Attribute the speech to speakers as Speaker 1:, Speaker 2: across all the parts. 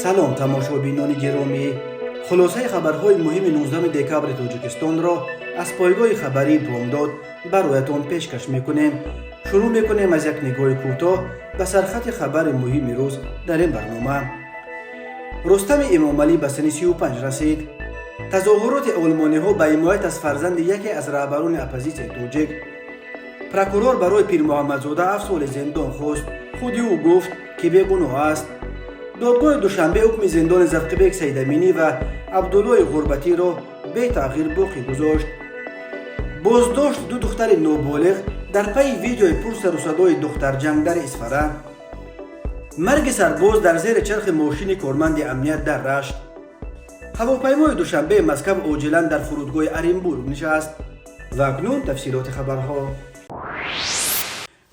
Speaker 1: سلام تماشابینان گرامی، خلاصه خبرهای مهم 19 دکبر تاجیکستان را از پایگاه خبری بامداد برایتان پیشکش میکنیم. شروع میکنیم از یک نگاه کوتاه به سرخط خبر مهم روز در این برنامه. رستم امامعلی به سن 35 رسید. تظاهرات علمانی ها به حمایت از فرزند یکی از رهبران اپوزیسیون تاجیک. پروکورور برای پیر محمدزاده 7 سال زندان خواست. خودی او گفت که بیگناه است. دادگاه دوشنبه حکم زندان زفقبک سیدامینی و عبدالله غربتی را به تغییر باقی گذاشت. بازداشت دو دختر نابالغ در پی ویدیوی پر سر و صدای دختر جنگ در اسفره. مرگ سرباز در زیر چرخ ماشین کارمند امنیت در رشت. هواپیمای دوشنبه مسکو عاجلا در فرودگاه اورنبورگ نشست. و اکنون تفصیلات خبرها.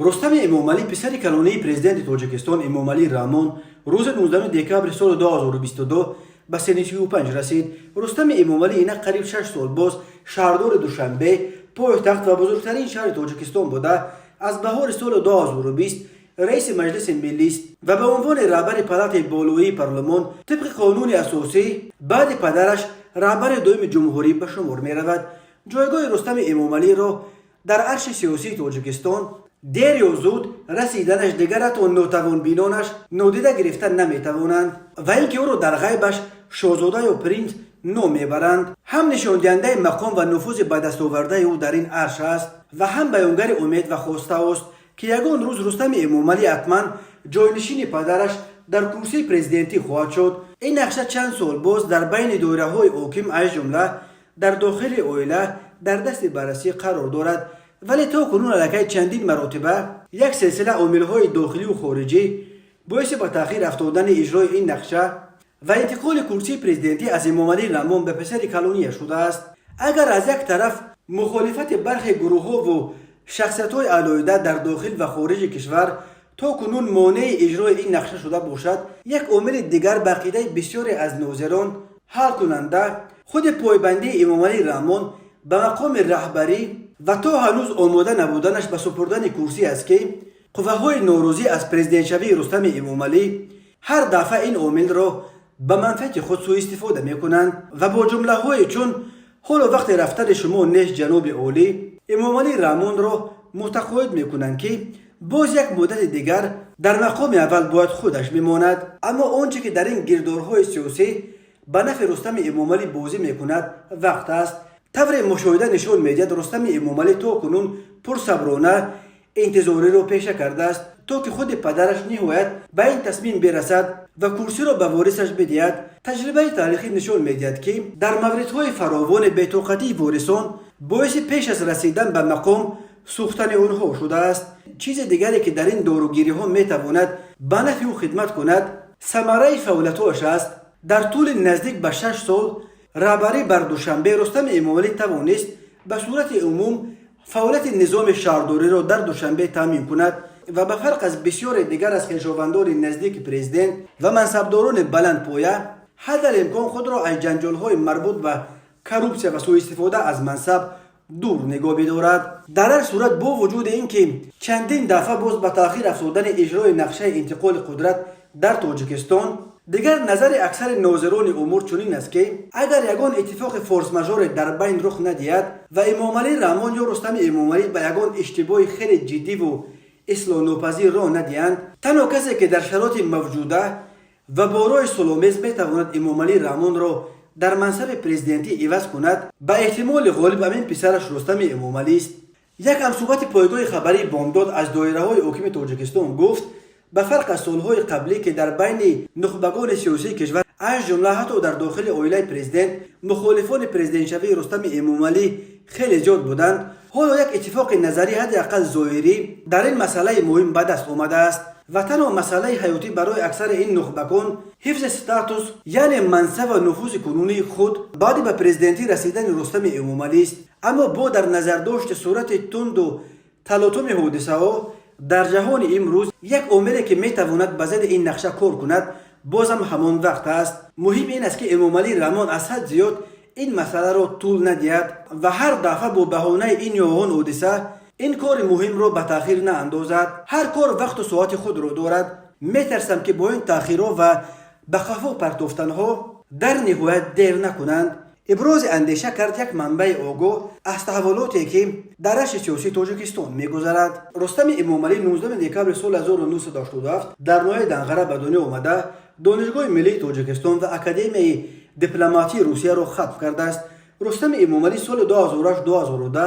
Speaker 1: رستم امامعلی پسر کلانی پرزیدنت تاجیکستان امامعلی رحمان روز 19 دکبر سال 2022 به سن 35 رسید. رستم امامعلی اینک قریب 6 سال باز شهردار دوشنبه پایتخت و بزرگترین شهر تاجیکستان بوده. از بهار سال 2020 رئیس مجلس ملی است و به عنوان رهبر پالات بالایی پارلمان طبق قانون اساسی بعد پدرش رهبر دوم جمهوری به شمار می رود. جایگاه رستم امامعلی را در عرش سیاسی تاجیکستان دیر یا زود رسیدنش دیگر تا ناتوان بینانش نادیده گرفتن نمیتوانند و اینکه او را در غیبش شاهزاده یا پرنس نام میبرند هم نشان دهنده مقام و نفوذ به دست آورده او در این عرش است و هم بیانگر امید و خواسته است که یگان روز رستم امامعلی حتما جاینشین پدرش در کرسی پرزیدنتی خواهد شد. این نقشه چند سال باز در بین دایره های حاکم از جمله در داخل عائله در دست بررسی قرار دارد، ولی تا کنون علاقه چندین مراتبه یک سلسله عامل‌های داخلی و خارجی باعث به تأخیر افتادن اجرای این نقشه و انتقال کرسی پرزیدنتی از امامعلی رحمان به پسر کلانی شده است. اگر از یک طرف مخالفت برخی گروه‌ها و شخصیت‌های علیحده در داخل و خارج کشور تا کنون مانع اجرای این نقشه شده باشد، یک عامل دیگر به عقیده بسیاری از ناظران حل کننده خود پایبندی امامعلی رحمان به مقام رهبری و تا هنوز آماده نبودنش به سپردن کرسی است که قوه‌های ناراضی از پرزیدنت شوی رستم امامعلی هر دفعه این عامل را به منفعت خود سوء استفاده میکنند و با جمله های چون حالا وقت رفتن شما نیست جناب عالی امامعلی رحمان را متقاعد میکنند که باز یک مدت دیگر در مقام اول باید خودش میماند. اما آنچه که در این گیردارهای سیاسی به نفع رستم امامعلی بازی میکند وقت است. طور مشاهده نشان میدهد رستم امامعلی تا کنون پرصبرانه انتظاری را پیشه کرده است تا که خود پدرش نهایت به این تصمیم برسد و کرسی را به وارثش بدهد. تجربه تاریخی نشان میدهد که در موردهای فراوان بی‌طاقتی وارثان باعث پیش از رسیدن به مقام سوختن آنها شده است. چیز دیگری که در این داروگیری ها میتواند به نفع او خدمت کند ثمره فعالیت‌هایش است. در طول نزدیک به 6 سال رهبری بر دوشنبه رستم امامعلی توانست به صورت عموم فعالیت نظام شهرداری را در دوشنبه تامین کند و به فرق از بسیار دیگر از خویشاوندان نزدیک پرزیدنت و منصبداران بلندپایه حد الامکان خود را از جنجال‌های مربوط به کروپسیا و سوء استفاده از منصب دور نگاه بدارد. در هر صورت با وجود اینکه چندین دفعه باز به تأخیر افتادن اجرای نقشه انتقال قدرت در تاجیکستان، دیگر نظر اکثر ناظران امور چنین است که اگر یگان اتفاق فورس ماژور در بین رخ ندهد و امامعلی رحمان یا رستم امامعلی به یگان اشتباه خیلی جدی و اصلاح ناپذیر راه ندهند، تنها کسی که در شرایط موجوده و با راه سلامیز میتواند امامعلی رحمان را در منصب پرزیدنتی عوض کند به احتمال غالب همین پسرش رستم امامعلی است. یک همصحبت پایگاه خبری بامداد از دایره‌های حاکم تاجیکستان گفت به فرق از سالهای قبلی که در بین نخبگان سیاسی کشور از جمله حتی در داخل عائله پرزیدنت مخالفان پرزیدنت شوی رستم امامعلی خیلی زیاد بودند، حالا یک اتفاق نظری حداقل ظاهری در این مسئله مهم به دست آمده است و تنها مسئله حیاتی برای اکثر این نخبگان حفظ استاتوس یعنی منصب و نفوذ کنونی خود بعد به پرزیدنتی رسیدن رستم امامعلی است. اما با در نظر داشت صورت تند و تلاطم حادثه ها در جهان امروز یک عاملی که میتواند به ضد این نقشه کار کند بازم همان وقت است. مهم این است که امامعلی رحمان از حد زیاد این مسئله را طول ندهد و هر دفعه با بهانه این یا آن حادثه این کار مهم را به تأخیر ناندازد. هر کار وقت و ساعت خود را دارد. میترسم که با این تأخیرها و به خفا پرتافتنها در نهایت دیر نکنند. ابراز اندیشه کرد یک منبع آگاه از تحولاتی که در رشت سیاسی تاجیکستان میگذرد. رستم امامعلی 19 دکبر سال 1987 در نوع دنقره به دنیا آمده دانشگاه ملی تاجیکستان و اکادمی دیپلماتی روسیه را ختم کرده است. رستم امامعلی سال 2008-2010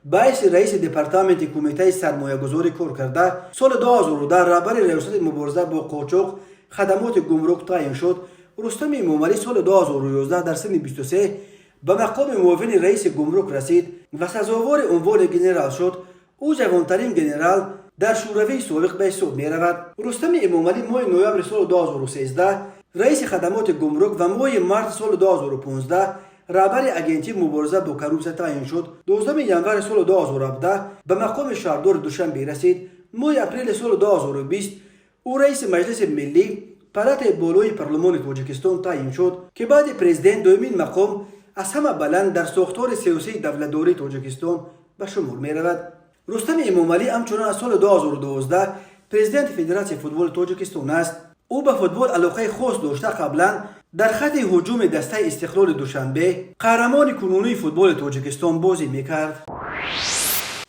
Speaker 1: باعث رئیس دپارتمنت کمیته سرمایه‌گذاری کار کرده. سال 2010 رهبر ریاست مبارزه با قاچاق خدمات گمرک تعیین شد. رستم امامعلی سال 2011 در سن 23 به مقام معاون رئیس گمرک رسید و سزاوار عنوان گنرال شد. او جوانترین گنرال در شوروی سابق به حساب می رود. رستم امامعلی ماه نوامبر سال 2013 رئیس خدمات گمرک و ماه مارس سال 2015 رهبر اگنتی مبارزه با کروپسیون تعیین شد. 12 ژانویه سال 2017 به مقام شهردار دوشنبه رسید. ماه اپریل سال 2020 او رئیس مجلس ملی پالات بالای پارلمان تاجیکستان تعیین شد که بعد پرزیدنت دومین مقام از همه بلند در ساختار سیاسی دولتداری تاجیکستان به شمار می رود. رستم امامعلی همچنان از سال 2012 پرزیدنت فدراسیون فوتبال تاجیکستان است. او به فوتبال علاقه خاص داشته. قبلا در خط هجوم دسته استقلال دوشنبه قهرمان کنونی فوتبال تاجیکستان بازی میکرد.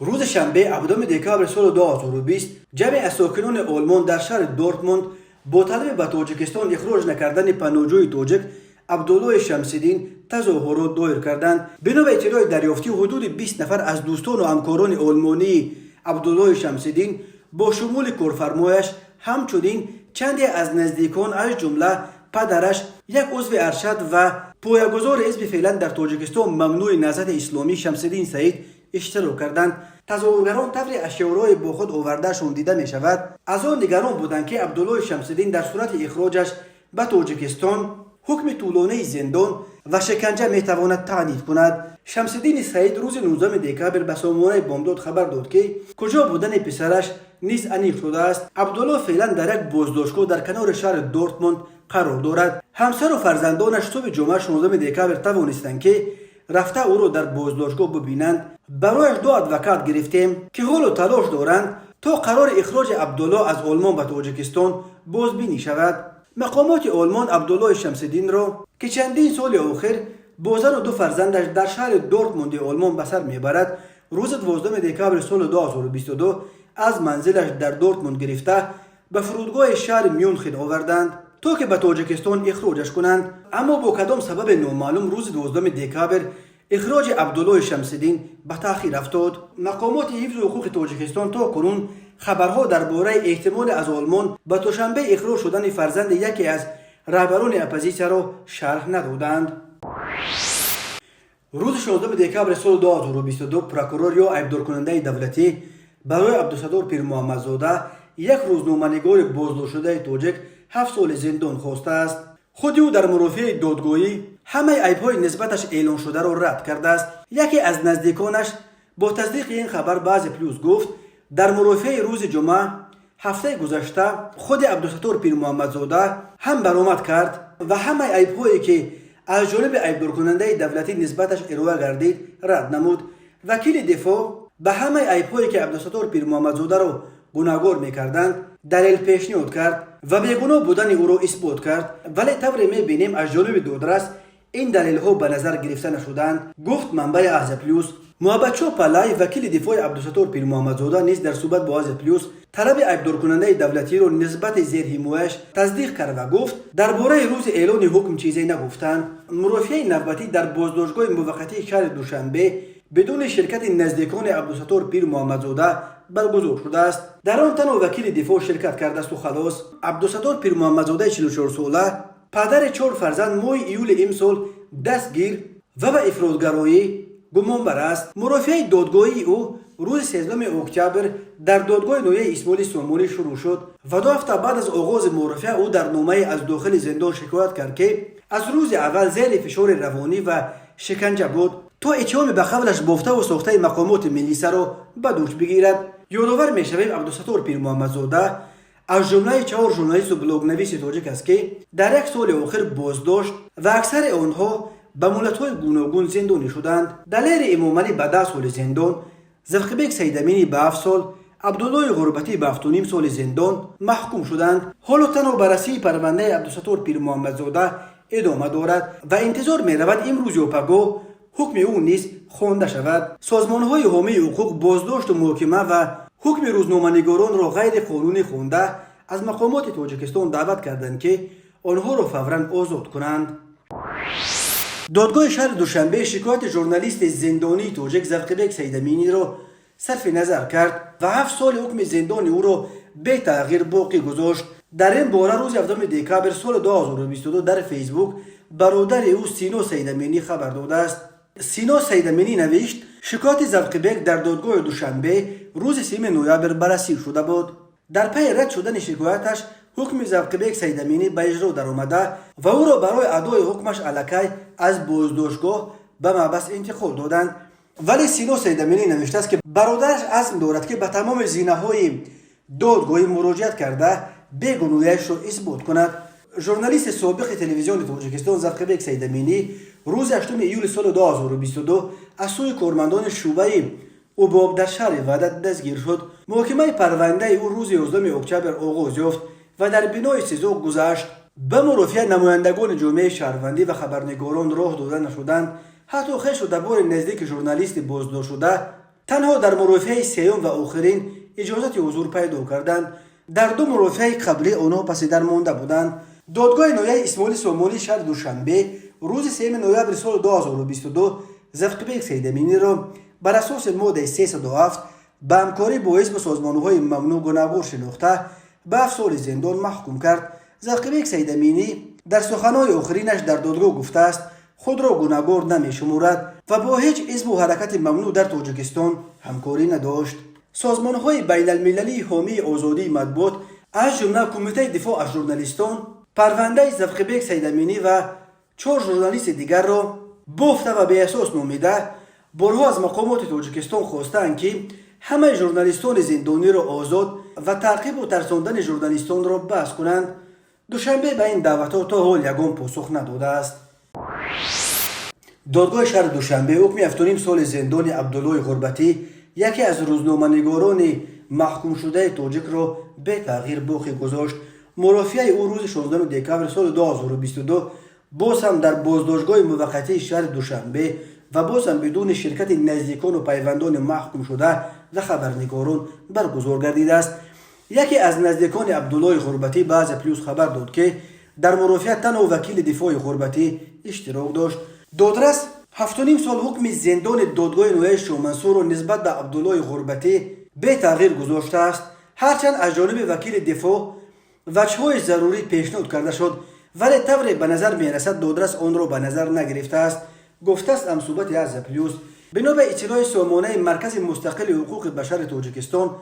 Speaker 1: روز شنبه 7 دکبر سال 2020 جمع ساکنان آلمان در شهر دورتموند با طلب به تاجیکستان اخراج نکردن پناهجوی تاجیک عبدالله شمس‌الدین تظاهرات دایر کردند. بنا به اطلاع دریافتی حدود 20 نفر از دوستان و همکاران آلمانی عبدالله شمس‌الدین با شمول کارفرمایش همچنین چندی از نزدیکان از جمله پدرش یک عضو ارشد و پایه‌گذار حزب فعلا در تاجیکستان ممنوع نهضت اسلامی شمس‌الدین سعید اشتراک کردند. تظاهرگران طبری اشیاء با خود آوردهشان دیده می شود. از آن نگران بودند که عبدالله شمس‌الدین در صورت اخراجش به تاجیکستان حکم طولانی زندان و شکنجه می تواند تعنیف کند. شمس‌الدین سعید روز 19 دکبر به سامانه بامداد خبر داد که کجا بودن پسرش نیز انیق شده است. عبدالله فعلا در یک بازداشتگاه در کنار شهر دورتموند قرار دارد. همسر و فرزندانش صبح جمعه 16 دکبر توانستند که رفته او را در بازداشتگاه ببینند. برایش 2 ادوکات گرفتیم که حال و تلاش دارند تا قرار اخراج عبدالله از آلمان به تاجیکستان بازبینی شود. مقامات آلمان عبدالله شمس‌الدین را که چندین سال آخر با زن و 2 فرزندش در شهر دورتموند آلمان به سر میبرد روز 12 دکبر سال 2022 از منزلش در دورتموند گرفته به فرودگاه شهر میونخ آوردند تا که به تاجیکستان اخراجش کنند. اما با کدام سبب نامعلوم روز 12 دکبر اخراج عبدالله شمس‌الدین به تأخیر افتاد. مقامات حفظ حقوق تاجیکستان تا کنون خبرها درباره احتمال از آلمان به دوشنبه اخراج شدن فرزند یکی از رهبران اپوزیسیون را شرح ندادند. روز 16 دکبر سال 2022 پروکورور یا عیبدار کننده دولتی برای عبدالستار پیرمحمدزاده یک روزنامه‌نگار بازداشت شده تاجیک 7 سال زندان خواسته است. خود او در مرافعه دادگاهی همه عیب‌های نسبتش اعلان شده را رد کرده است. یکی از نزدیکانش با تصدیق این خبر بعض پلوس گفت در مرافعه روز جمعه هفته گذشته خود عبدالستار پیرمحمدزاده هم برآمد کرد و همه عیب‌هایی که از جانب عیبدار کننده دولتی نسبتش ارائه گردید رد نمود. وکیل دفاع به همه عیب‌هایی که عبدالستار پیرمحمدزاده را گناهکار می‌کردند دلیل پیشنهاد کرد و بیگناه بودن او را اثبات کرد، ولی طوری می‌بینیم از جانب دادرس این دلیل‌ها به نظر گرفته نشدند. گفت منبع احزاب پلوس. محبتشاه پلای وکیل دفاع عبدالستار پیرمحمدزاده نیز در صحبت با احزاب پلوس طلب عیبدار کننده دولتی را نسبت زیر حمایش تصدیق کرد و گفت درباره روز اعلان حکم چیزی نگفتند. مرافعه نوبتی در بازداشتگاه موقتی شهر دوشنبه بدون شرکت نزدیکان عبدالستار پیرمحمدزاده برگزار شده است. در آن تنها وکیل دفاع شرکت کرده است و خلاص. عبدالستار پیرمحمدزاده 44 ساله پدر 4 فرزند ماه ایول امسال دستگیر و به افراط‌گرایی گمانبر است. مرافعه دادگاهی او روز 13 اکتبر در دادگاه نویه اسماعیل سامانی شروع شد و 2 هفته بعد از آغاز مرافعه او در نامه از داخل زندان شکایت کرد که از روز اول زیر فشار روانی و شکنجه بود تا اتهام به قولش بافته و ساخته مقامات ملی را به دوش بگیرد. یادآور می‌شویم عبدالستار پیرمحمدزاده از جمله 4 ژورنالیست و بلاگ نویس تاجیک است که در 1 سال آخر بازداشت و اکثر آنها به مهلت‌های گوناگون زندانی شدند. دلیر امامعلی به 10 سال زندان، زلخبیک سیدامینی به 7 سال، عبدالله غربتی به 7.5 سال زندان محکوم شدند. حالا تنها بررسی پرونده عبدالستار پیر محمدزاده ادامه دارد و انتظار می رود امروز یا پگاه حکم او نیز خوانده شود. سازمان های حامی حقوق بازداشت و محاکمه و حکم روزنامه‌نگاران را غیر قانونی خوانده از مقامات تاجیکستان دعوت کردند که آنها را فوراً آزاد کنند. دادگاه شهر دوشنبه شکایت ژورنالیست زندانی تاجیک زفقبک سیدامینی را صرف نظر کرد و 7 سال حکم زندان او را به تغییر باقی گذاشت. در این باره روز 7 دکامبر سال 2022 در فیسبوک برادر او سینا سیدامینی خبر داده است. سینا سیدامینی نوشت شکایت زفقبک در دادگاه دوشنبه روز 3 نوامبر بررسی شده بود. در پی رد شدن شکایتش حکم زفقبک سیدامینی به اجرا درآمده و او را برای ادای حکمش الکی از بازداشتگاه به محبس انتقال دادند. ولی سینا سیدامینی نوشته است که برادرش عزم دارد که به تمام زینه‌های دادگاهی مراجعت کرده بیگناهی‌اش را اثبات کند. ژورنالیست سابق تلویزیون تاجیکستان زفقبک سیدامینی روز 8 ایول سال 2022 از سوی کارمندان شعبه اوباب در شهر وحدت دستگیر شد. محاکمه پرونده او روز 11 اکتبر آغاز یافت و در بنای سزا گذشت. به مرافعه نمایندگان جامعه شهروندی و خبرنگاران راه داده نشدند. حتی خش و دبار نزدیک ژورنالیست بازداشت شده تنها در مرافعه سیوم و آخرین اجازت حضور پیدا کردند. در 2 مرافعه قبلی آنها پس در مانده بودند. دادگاه نایه اسماعیل سامانی شهر دوشنبه روز 3 نوامبر سال 2022 زفقبک سیدامینی را بر اساس ماده 307 به همکاری با حزب سازمان‌های ممنوع گناهکار شناخته به 7 سال زندان محکوم کرد. زفقبک سیدامینی در سخن‌های آخرینش در دادگاه گفته است خود را گناهکار نمی‌شمارد و با هیچ حزب و حرکت ممنوع در تاجیکستان همکاری نداشت. سازمان‌های بین‌المللی حامی آزادی مطبوعات از جمله کمیته دفاع از ژورنالیستان پرونده زفقبک سیدامینی و 4 ژورنالیست دیگر را بافته و به اساس نامیده بارها از مقامات تاجیکستان خواستند که همه ژورنالیستان زندانی را آزاد و تعقیب و ترساندن ژورنالیستان را بحث کنند. دوشنبه به این دعوت‌ها تا حال یگان پاسخ نداده است. دادگاه شهر دوشنبه حکم 7.5 سال زندان عبدالله غربتی یکی از روزنامه‌نگاران محکوم شده تاجیک را به تغییر باقی گذاشت. مرافعه او روز 16 دکامبر سال 2022 باز هم در بازداشتگاه موقتی شهر دوشنبه و باز هم بدون شرکت نزدیکان و پیوندان محکوم شده و خبرنگاران برگزار گردیده است. یکی از نزدیکان عبدالله غربتی به از پلیس خبر داد که در مرافعه تنها وکیل دفاع غربتی اشتراک داشت. دادرس 7.5 سال حکم زندان دادگاه نویه شومنصور را نسبت به عبدالله غربتی به تغییر گذاشته است. هرچند از جانب وکیل دفاع وجه‌های ضروری پیشنهاد کرده شد ولی طوری به نظر می‌رسد دادرس آن را به نظر نگرفته است. گفته است امصوبت از پلیس بنا به اطلاع سامانه مرکز مستقل حقوق بشر تاجیکستان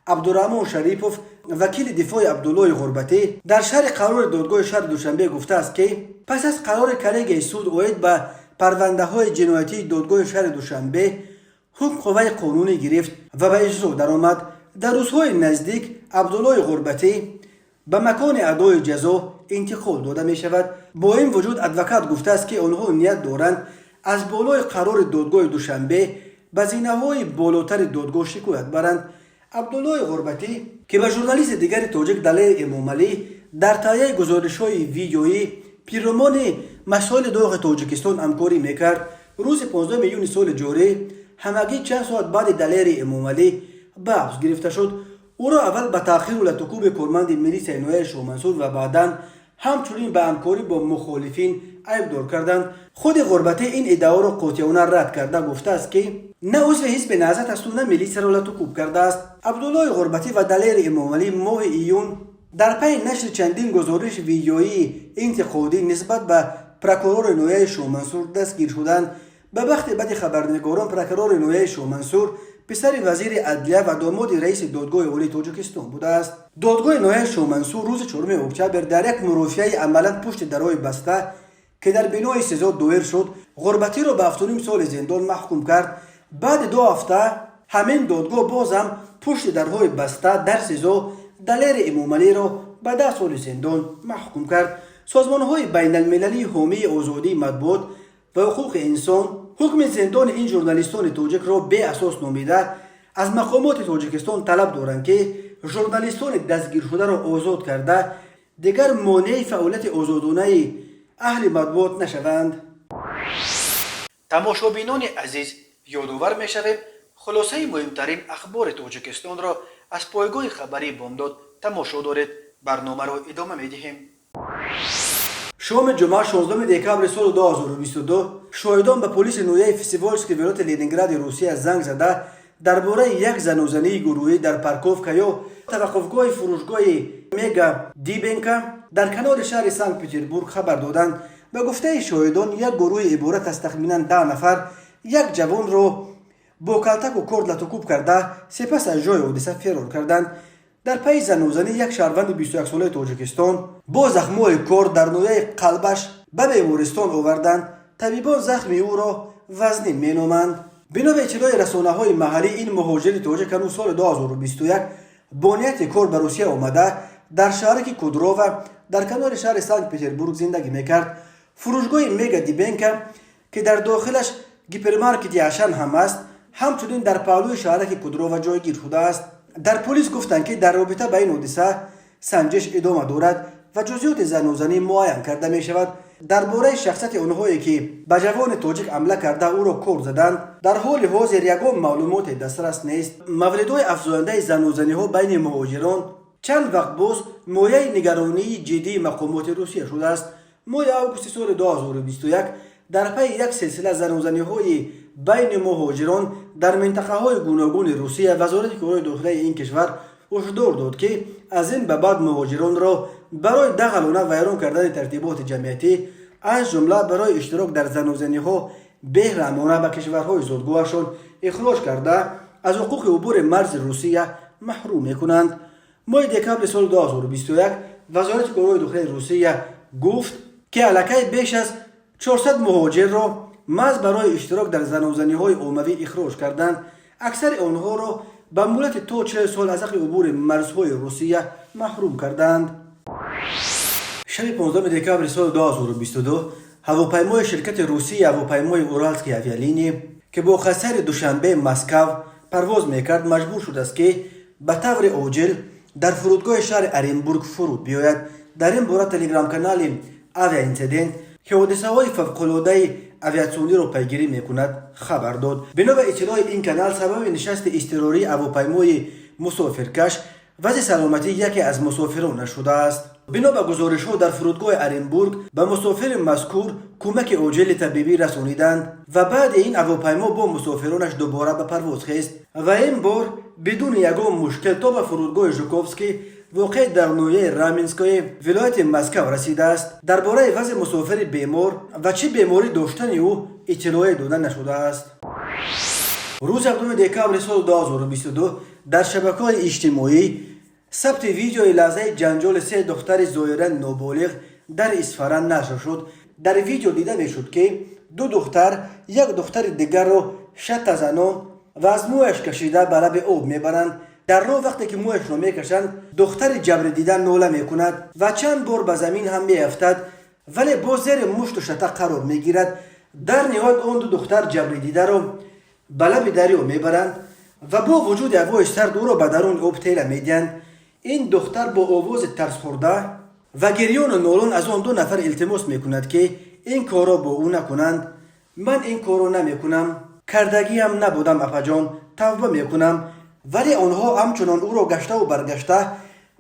Speaker 1: عبدالرحمن شریپوف وکیل دفاع عبدالله غربتی در شرح قرار دادگاه شهر دوشنبه گفته است که پس از قرار کلیگ سود اوید به پرونده های جنایتی دادگاه شهر دوشنبه حکم قوه قانونی گرفت و به اجرا درآمد. در روزهای نزدیک عبدالله غربتی به مکان ادای جزا انتقال داده می شود. با این وجود ادوکات گفته است که آنها نیت دارند از بالای قرار دادگاه دوشنبه به زینه‌های بالاتر دادگاه شکایت برند. عبدالله غربتی که به ژورنالیست دیگر تاجیک دلیر امامعلی در تهیه گزارش‌های ویدیویی پیرامون مسائل داغ تاجیکستان همکاری میکرد. روز 15 میلیون سال جاری همگی چند ساعت بعد دلیر امامعلی به حبس گرفته شد. او را اول به تأخیر و لطکوب کارمند ملی سینوی شومنصور و بعداً همچنین به همکاری با مخالفین عیبدار کردند. خود غربتی این ادعا را قاطعانه رد کرده گفته است که نه عضو حزب نهضت است و نه ملیس را لطکوب کرده است. عبدالله غربتی و دلیر امامعلی ماه ایون در پی نشر چندین گزارش ویدیویی انتقادی نسبت به پروکورور نویه شومنصور دستگیر شدند. به بخت بد خبرنگاران پروکورور نویه شومنصور پسر وزیر عدلیه و داماد رئیس دادگاه عالی تاجیکستان بوده است. دادگاه نویه شومنصور روز 4 اکتبر در یک مرافعه عملا پشت درهای بسته که در بنای سزا دایر شد غربتی را به 7.5 سال زندان محکوم کرد. بعد 2 هفته همین دادگاه باز هم پشت درهای بسته در سزا دلیر امامعلی را به 10 سال زندان محکوم کرد. سازمان‌های بین‌المللی حامی آزادی مطبوعات و حقوق انسان حکم زندان این ژورنالیستان تاجیک را به اساس نامیده از مقامات تاجیکستان طلب دارند که ژورنالیستان دستگیر شده را آزاد کرده دیگر مانع فعالیت آزادانه اهل مطبوعات نشوند. تماشابینان عزیز، یادآور می‌شویم خلاصه مهمترین اخبار تاجیکستان را از پایگاه خبری بامداد تماشا دارید. برنامه را ادامه می‌دهیم. شام جمعه 16 دکبر سال 2022 شاهدان به پلیس نویه فستیوالسکی ولایت لنینگراد روسیه زنگ زده درباره یک زنوزنی گروهی در پارکوفکا یا توقفگاه فروشگاه میگا دیبنکا در کنار شهر سنت پترزبورگ خبر دادند. به گفته شاهدان یک گروه عبارت از تخمینا 10 نفر یک جوان را با کلتک و کرد لطوکوب کرده سپس از جای حادثه فرار کردند. در پی زنوزنی یک شهروند 21 ساله تاجیکستان با زخم‌های کرد در نویه قلبش به بیمارستان آوردند. طبیبان زخم او را وزنی مینامند. بنا به اطلاع رسانه‌های محلی این مهاجر تاجیک سال 2021 با نیت کار به روسیه آمده در شهرک کودروو در کنار شهر سنت پترزبورگ زندگی میکرد. فروشگاه میگا دیبنکا که در داخلش گیپرمارکت اشن هم است همچنین در پهلوی شهرک کودروو جایگیر شده است. در پلیس گفتند که در رابطه با این حادثه سنجش ادامه دارد و جزئیات زنوزنی معاین کرده می شود. درباره شخصیت آنهایی که به جوان تاجیک حمله کرده او را کور زدند در حال حاضر یگان معلومات دسترس نیست. موردهای افزاینده زنوزنی ها بین مهاجران چند وقت باز مایه نگرانی جدی مقامات روسیه شده است. ماه آگوست سال 2021 در پی یک سلسله زنوزنی های بین مهاجران در منطقه های گوناگون روسیه وزارت کارهای داخلی این کشور هشدار داد که از این به بعد مهاجران را برای دخل و ویران کردن ترتیبات جمعیتی از جمله برای اشتراک در زنوزنی ها بهرهمانه به کشورهای زادگاهشان اخراج کرده از حقوق عبور مرز روسیه محروم میکنند. ماه دکبر سال 2021 وزارت کارهای داخلی روسیه گفت که الکی بیش از 400 مهاجر را محض برای اشتراک در زنوزنی های عمومی اخراج کردند. اکثر آنها را به مدت تا 40 سال از حق عبور مرزهای روسیه محروم کردند. شب 15 دکبر سال 2022 هواپیمای شرکت روسی هواپیمای اورالسکی اویالینی که با خسر دوشنبه مسکو پرواز میکرد مجبور شده است که به طور عاجل در فرودگاه شهر ارنبورگ فرود بیاید. در این باره تلگرام کانال اویا اینسیدنت که حادثه های فوق‌العاده اویاسیونی را پیگیری میکند خبر داد. بنا به اطلاع این کانال سبب نشست اضطراری هواپیمای مسافرکش وضع سلامتی یکی از مسافران شده است. بنا به گزارش ها در فرودگاه ارنبورگ به مسافر مذکور کمک عاجل طبیبی رسانیدند و بعد این هواپیما با مسافرانش دوباره به پرواز خیست و این بار بدون یگان مشکل تا به فرودگاه ژوکوفسکی واقع در نویه رامینسکای ولایت مسکو رسیده است. درباره وضع مسافر بیمار و چه بیماری داشتن او اطلاعی داده نشده است. روز 7 دکبر سال 2022 در شبکه‌های اجتماعی ثبت ویدیوی لحظه جنجال 3 دختر ظاهراً نابالغ در اصفهان نشر شد. در ویدیو دیده میشد که دو دختر یک دختر دیگر را شط زنان و از مویش کشیده به لب آب میبرند. در راه وقتی که مویش را میکشند دختر جبر دیده ناله میکند و چند بار به زمین هم میافتد ولی با زیر مشت و شتک قرار میگیرد. در نهایت آن دو دختر جبر دیده را به لب دریا میبرند و با وجود هوای سرد او را به درون آب تیله میدهند. این دختر با آواز ترس خورده و گریان و نالان از آن دو نفر التماس میکند که این کارا با او نکنند. من این کارو نمیکنم، کردگی هم نبودم اپا جان، توبه میکنم. ولی آنها همچنان او را گشته و برگشته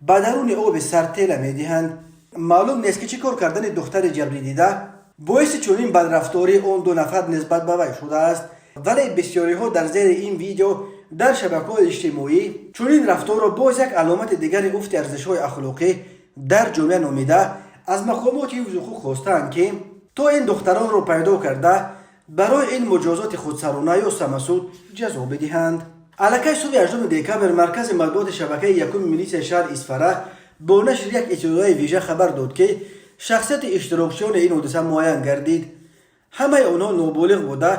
Speaker 1: به درون آب سرد تیله میدهند. معلوم نیست که چی کار کردن دختر جبری دیده باعث چنین بدرفتاری آن دو نفر نسبت به وی شده است. ولی بسیاری ها در زیر این ویدیو در شبکه‌های اجتماعی چنین رفتار را باز یک علامت دیگر افت ارزش‌های اخلاقی در جامعه نامیده از مقامات حفظ حقوق خواستند که تا این دختران را پیدا کرده برای این مجازات خودسرانه یا سمسود جزا بدهند. الکی صبح 8 دکبر مرکز مطبوعات شبکه یکم میلیس شهر اصفهان با نشر یک اطلاع ویژه خبر داد که شخصیت اشتراکچیان این حادثه معین گردید. همه آنها نابالغ بوده.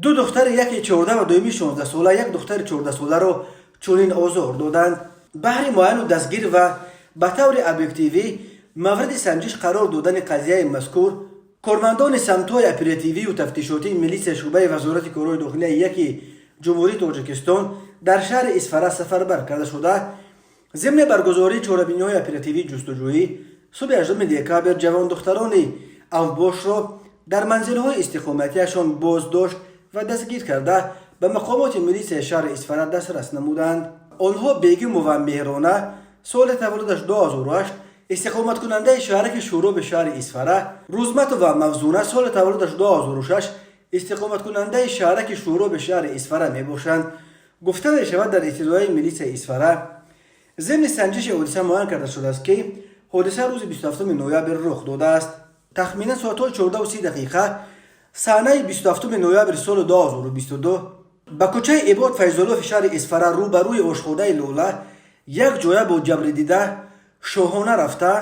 Speaker 1: دو دختر یکی 14 و دومی 16 ساله یک دختر 14 ساله را چنین آزار دادند. بهر معین و دستگیر و به طور ابجکتیوی مورد سنجش قرار دادن قضیه مذکور کارمندان سمت‌های اپراتیوی و تفتیشاتی میلیس شعبه وزارت کارهای داخلی یکی جمهوری تاجیکستان در شهر اسفره سفربر کرده شده. ضمن برگزاری چهاربینی‌های اپراتیوی جستجویی صبح 18 دکامبر جوان دختران اوباش را در منزل‌های استقامتیشان بازداشت و دستگیر کرده به مقامات ملیس شهر اسفره دسترس نمودند. آنها بیگم و مهرانه سال تولدش 2008 استقامت کننده شهرک شورا به شهر اسفره، روزمت و موزونه سال تولدش 2006 استقامت کننده شهرک شورا به شهر اسفره می باشند. گفته می شود در اطلاع ملیس اسفره ضمن سنجش حادثه معاین کرده شده است که حادثه روز 27 نوامبر رخ داده است. تخمینا ساعت 14:30 صحنه 27 نوامبر سال 2022 با کوچه عباد فیض‌الله شهر اسفره روبروی آشخورده لوله یک جایه با جبر دیده شاهانه رفته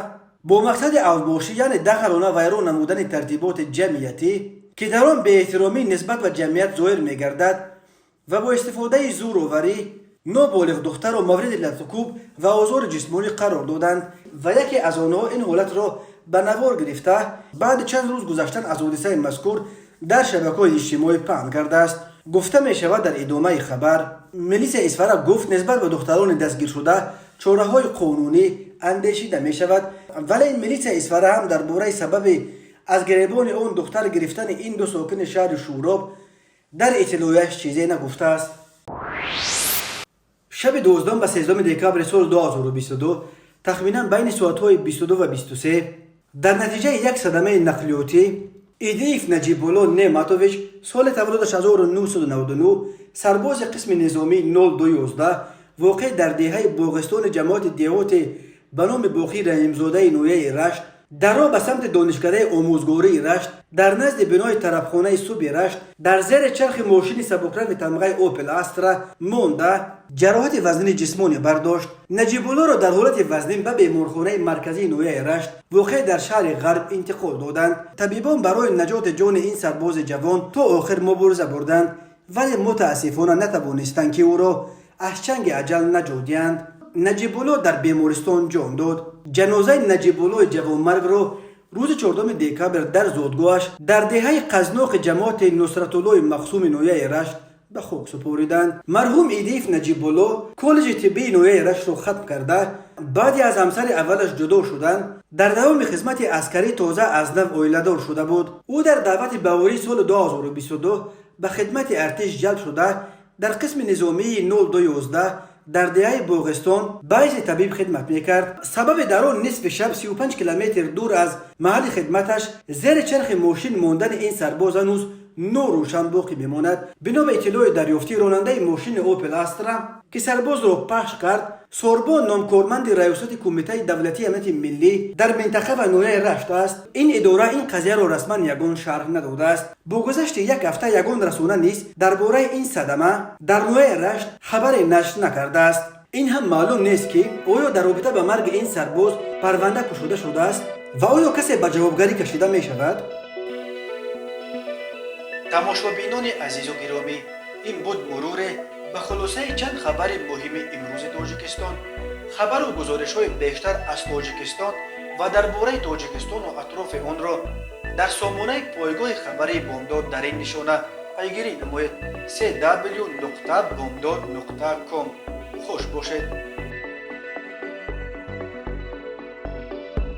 Speaker 1: با مقصد اوباشی یعنی دخلانه ویران نمودن ترتیبات جمعیتی که در آن بی احترامی نسبت به جمعیت ظاهر می‌گردد و با استفاده زورآوری نابالغ دختر را مورد لطکوب و آزار جسمانی قرار دادند و یکی از آنها این حالت را به نوار گرفته بعد چند روز گذشتن از حادثه مذکور در شبکه‌های اجتماعی پهن کرده است. گفته می شود در ادامه خبر ملیس اسفره گفت نسبت به دختران دستگیر شده چاره‌های قانونی اندیشیده می شود، ولی این ملیس اسفره هم درباره سبب از گریبان اون دختر گرفتن این دو ساکن شهر شوراب در اطلاعش چیزی نگفته است. شب 12 و 13 دکامبر سال 2022 تخمینا بین ساعت‌های 22 و 23 در نتیجه یک صدمه نقلیاتی ایدیف نجیب الله نعمتوویچ سال تولدش 1999 سرباز قسم نظامی 0211 واقع در دهه باغستان جماعت دیهات به نام باقی رحیمزاده نویه رشت در راه به سمت دانشکده آموزگاری رشت در نزد بنای طرفخانه صبح رشت در زیر چرخ ماشین سبکرنگ تمغه اوپل استرا مانده جراحت وزنی جسمانی برداشت. نجیب الله را در حالت وزنین به بیمارخانه مرکزی نویه رشت واقع در شهر غرب انتقال دادند. طبیبان برای نجات جان این سرباز جوان تا آخر مبارزه بردند ولی متاسفانه نتوانستند که او را از چنگ اجل نجاتند. نجیب الله در بیمارستان جان داد. جنازه نجیب الله جوانمرگ را روز 14 دکامبر در زادگاهش در دهه قزناق جماعت نصرت الله مخصوم نویه رشت به خاک سپردند. مرحوم ایدیف نجیب الله کالج طبی نویه رشت را ختم کرده بعد از همسر اولش جدا شدند. در دوام خدمت عسکری تازه از نو عائله‌دار شده بود. او در دعوت بهاری سال 2022 به خدمت ارتش جلب شده در قسم نظامی 0211 در دهه باغستان باعث طبیب خدمت میکرد. سبب در آن نصف شب 35 کیلومتر دور از محل خدمتش زیر چرخ ماشین ماندن این سرباز هنوز روشن باقی میماند. بنا به اطلاع دریافتی راننده ماشین اوپل استرا که سرباز را پخش کرد سوربان نامکارمند ریاست کمیته دولتی امنیت ملی در منطقه و نویه رشت است. این اداره این قضیه را رسما یگان شرح نداده است. با گذشت یک هفته یگان رسانه نیز درباره این صدمه در نویه رشت خبری نشر نکرده است. این هم معلوم نیست که آیا در رابطه با مرگ این سرباز پرونده گشوده شده است و آیا کسی به جوابگری کشیده می شود. تماشابینان عزیز و گرامی، این بود مرور به خلاصه چند خبر مهم امروز تاجیکستان. خبر و گزارش های بیشتر از تاجیکستان و درباره تاجیکستان و اطراف آن را در سامانه پایگاه خبری بامداد در این نشانه پیگیری نمایید: www.bomdad.com. خوش باشید.